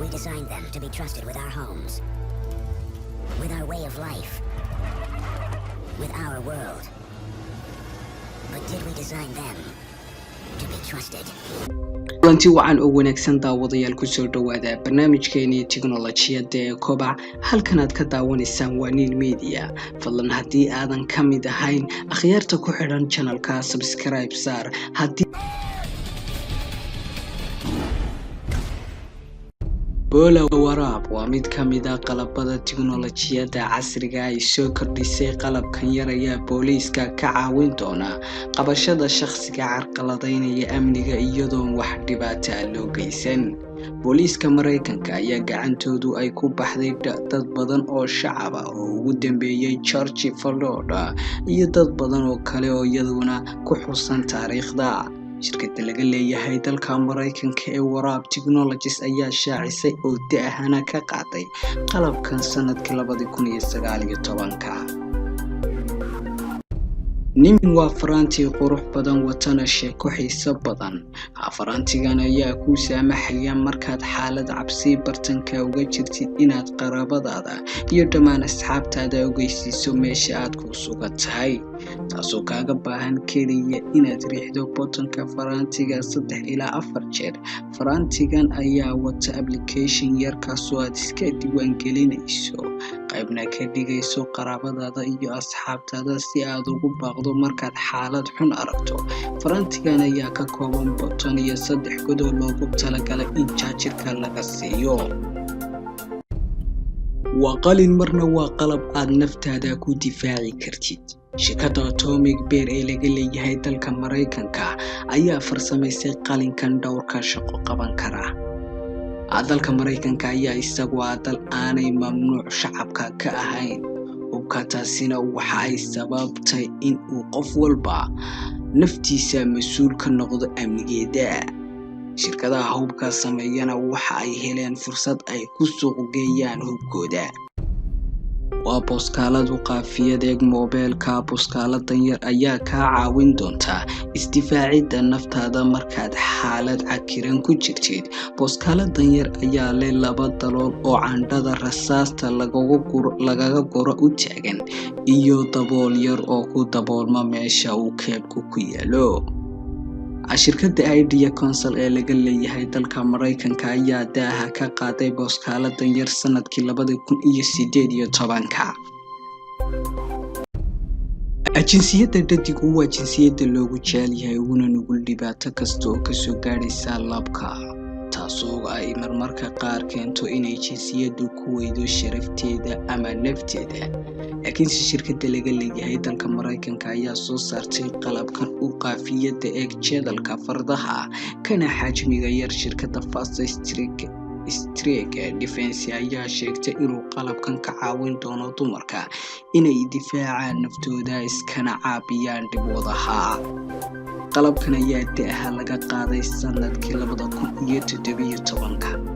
We designed them to be trusted with our homes, with our way of life, with our world. But did we design them to be trusted? kulanti wacan oo wanaagsan daawadayaal ku soo dhawaada barnaamijkeena tiknoolajiyada ee kobac halkan aad ka daawanaysaan waa Nil Media fadlan haddii aadan ka mid ahayn akhyaarta ku xidhan channelka subscribe saar haddii Bola waraab waa mid ka mid ah qalabada tiknoolajiyada casriga ah ee soo kordhisay qalabkan yar ayaa booliiska ka caawin doona qabashada shakhsiga carqaladaynaya amniga iyadoon wax dhibaato ah loo geysan. booliiska Mareykanka ayaa gacantoodu ay ku baxday dad badan oo shacab ah oo ugu dambeeyay George Floyd iyo dad badan oo kale oo iyaduna ku xusan taariikhda. shirkadda laga leeyahay dalka Mareykanka ee Waraab Technologies ayaa shaacisay oo da'ahana ka qaaday qalabkan sanadkii 2019. nin waa faraanti qurux badan watana sheeko xiiso badan. faraantigan ayaa ku saamaxaya markaad xaalad cabsi bartanka uga jirtid inaad qaraabadaada iyo dhammaan asxaabtaada ogeysiiso meesha aad ku sugan tahay. taasoo kaaga baahan kaliya inaad riixdo buttonka faraantiga 3 ilaa 4 jeer. faraantigan ayaa wata application yar kaasoo aad iska diiwaangelinayso qaybna ka dhigayso qaraabadaada iyo asxaabtaada si aad ugu baaqdo markaad xaalad xun aragto. faraantigan ayaa ka kooban button iyo 3 god oo loogu talagalay in jaajarka laga siiyo. waa qalin marna waa qalab aad naftaada ku difaaci kartid. shirkadda Atomic Bear ee laga leeyahay dalka Mareykanka ayaa farsamaysay qalinkan dhowrka shaqo qaban kara. dalka Mareykanka ayaa isagu dal aanay mamnuuc shacabka ka ahayn. taasina waxa ay sababtay in uu qof walba naftiisa mas'uul ka noqdo amnigeeda. shirkadaha hubka sameeyana waxa ay heleen fursad ay ku suuq geeyaan hubkooda. waa booskaaladu qaafiyadeeg moobilka. booskaaladan yar ayaa kaa caawin doonta isdifaacidda naftaada markaad xaalad cakiran ku jirtid. booskaaladan yar ayaa leh 2 dalool oo candhada rasaasta lagaga guro u taagan iyo dabool yar oo ku daboolma meesha uu keebku ku yaalo. shirkadda Idea Council ee laga leeyahay dalka Mareykanka ayaa daaha ka qaaday booskaaladan yar sanadkii 2018. jinsiyadda dhadigu waa jinsiyadda loogu jecel yahay uguna nugul dhibaato kasta oo kasoo gaadhaysa labka, taasoo ay marmarka qaar keento inay jinsiyaddu ku weydo sharafteeda ama nafteeda. laakiin shirkadda laga leeyahay dalka Mareykanka ayaa soo saartay qalabkan u qaafiyada jeedalka fardaha kana xajmiga yar. shirkadda Fast Strike Defense ayaa sheegtay inuu qalabkan ka caawin doono dumarka inay difaacaan naftooda iskana caabiyaan dhibwadaha. qalabkan ayaa da'aha laga qaaday sanadkii 2017.